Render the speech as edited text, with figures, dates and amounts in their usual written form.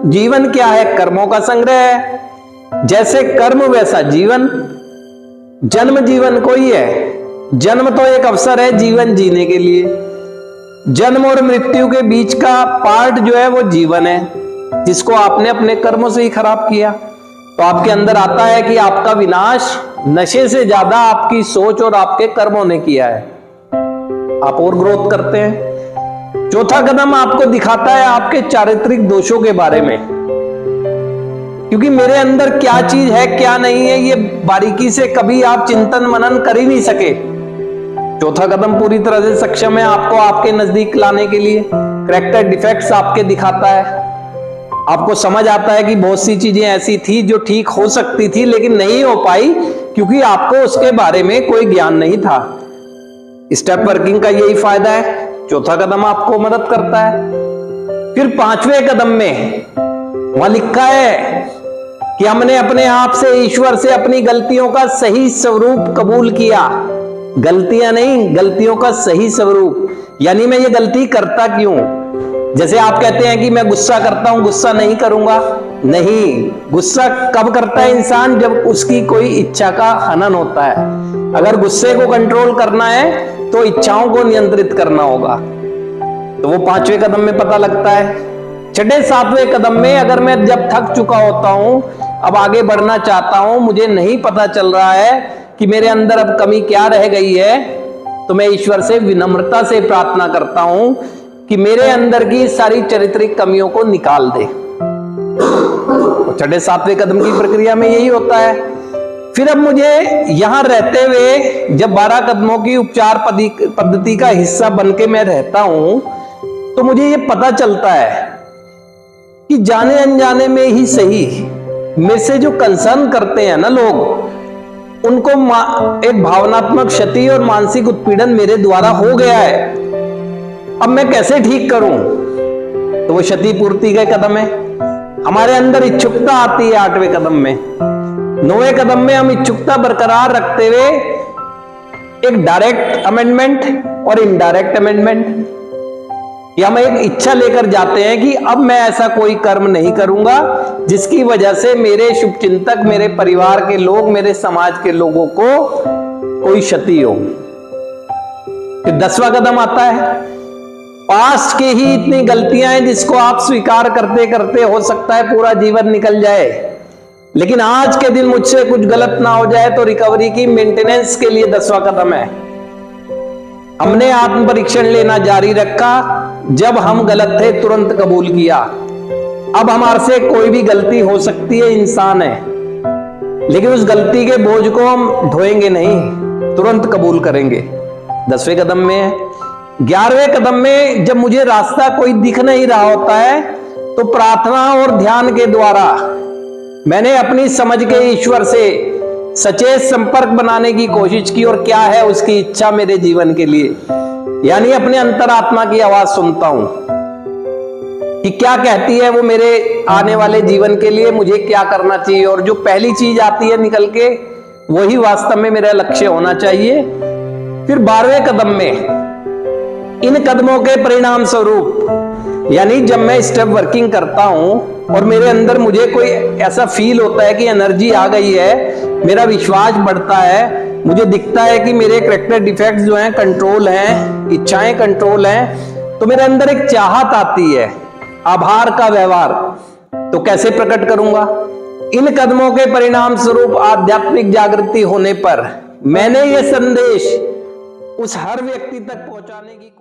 जीवन क्या है? कर्मों का संग्रह है। जैसे कर्म वैसा जीवन। जन्म जीवन कोई है। जन्म तो एक अवसर है जीवन जीने के लिए। जन्म और मृत्यु के बीच का पार्ट जो है वो जीवन है, जिसको आपने अपने कर्मों से ही खराब किया। तो आपके अंदर आता है कि आपका विनाश नशे से ज्यादा आपकी सोच और आपके कर्मों ने किया है। आप और ग्रोथ करते हैं। चौथा कदम आपको दिखाता है आपके चारित्रिक दोषों के बारे में, क्योंकि मेरे अंदर क्या चीज है क्या नहीं है ये बारीकी से कभी आप चिंतन मनन कर ही नहीं सके। चौथा कदम पूरी तरह से सक्षम है आपको आपके नजदीक लाने के लिए। कैरेक्टर डिफेक्ट्स आपके दिखाता है। आपको समझ आता है कि बहुत सी चीजें ऐसी थी जो ठीक हो सकती थी लेकिन नहीं हो पाई, क्योंकि आपको उसके बारे में कोई ज्ञान नहीं था। स्टेप वर्किंग का यही फायदा है। चौथा कदम आपको मदद करता है। फिर पांचवें कदम में वहां लिखा है कि हमने अपने आप से, ईश्वर से अपनी गलतियों का सही स्वरूप कबूल किया। गलतियां नहीं, गलतियों का सही स्वरूप। यानी मैं ये गलती करता क्यों? जैसे आप कहते हैं कि मैं गुस्सा करता हूं, गुस्सा नहीं करूंगा। नहीं, गुस्सा कब करता है इंसान? जब उसकी कोई इच्छा का हनन होता है। अगर गुस्से को कंट्रोल करना है तो इच्छाओं को नियंत्रित करना होगा। तो वो पांचवें कदम में पता लगता है। छठे सातवें कदम में अगर मैं जब थक चुका होता हूं, अब आगे बढ़ना चाहता हूं, मुझे नहीं पता चल रहा है कि मेरे अंदर अब कमी क्या रह गई है, तो मैं ईश्वर से विनम्रता से प्रार्थना करता हूं कि मेरे अंदर की सारी चारित्रिक कमियों को निकाल दे। छठे सातवें कदम की प्रक्रिया में यही होता है। फिर अब मुझे यहां रहते हुए जब 12 कदमों की उपचार पद्धति का हिस्सा बनके मैं रहता हूं, तो मुझे ये पता चलता है कि जाने अनजाने में ही सही मेरे से जो कंसर्न करते हैं ना लोग, उनको एक भावनात्मक क्षति और मानसिक उत्पीड़न मेरे द्वारा हो गया है। अब मैं कैसे ठीक करूं? तो वो क्षति पूर्ति का कदम है। हमारे अंदर इच्छुकता आती है 8वें कदम में। 9वें कदम में हम इच्छुकता बरकरार रखते हुए एक डायरेक्ट अमेंडमेंट और इनडायरेक्ट अमेंडमेंट, या हम एक इच्छा लेकर जाते हैं कि अब मैं ऐसा कोई कर्म नहीं करूंगा जिसकी वजह से मेरे शुभचिंतक, मेरे परिवार के लोग, मेरे समाज के लोगों को कोई क्षति हो। फिर 10वां कदम आता है। पास्ट के ही इतनी गलतियां हैं जिसको आप स्वीकार करते करते हो सकता है पूरा जीवन निकल जाए, लेकिन आज के दिन मुझसे कुछ गलत ना हो जाए, तो रिकवरी की मेंटेनेंस के लिए 10वां कदम है। हमने आत्म परीक्षण लेना जारी रखा। जब हम गलत थे तुरंत कबूल किया। अब हमारे से कोई भी गलती हो सकती है, इंसान है, लेकिन उस गलती के बोझ को हम ढोएंगे नहीं, तुरंत कबूल करेंगे। 10वें कदम में है। 11वें कदम में जब मुझे रास्ता कोई दिख नहीं रहा होता है, तो प्रार्थना और ध्यान के द्वारा मैंने अपनी समझ के ईश्वर से सचेत संपर्क बनाने की कोशिश की, और क्या है उसकी इच्छा मेरे जीवन के लिए। यानी अपने अंतरात्मा की आवाज सुनता हूं कि क्या कहती है वो मेरे आने वाले जीवन के लिए, मुझे क्या करना चाहिए, और जो पहली चीज आती है निकल के वही वास्तव में मेरा लक्ष्य होना चाहिए। फिर 12वें कदम में इन कदमों के परिणाम स्वरूप, यानी जब मैं स्टेप वर्किंग करता हूं और मेरे अंदर मुझे कोई ऐसा फील होता है कि एनर्जी आ गई है, मेरा विश्वास बढ़ता है, मुझे दिखता है कि मेरे कैरेक्टर डिफेक्ट्स जो हैं कंट्रोल हैं, इच्छाएं कंट्रोल हैं, तो मेरे अंदर एक चाहत आती है, आभार का व्यवहार। तो कैसे प्रकट करूंगा? इन कदमों के परिणाम स्वरूप आध्यात्मिक जागृति होने पर मैंने ये संदेश उस हर व्यक्ति तक पहुंचाने की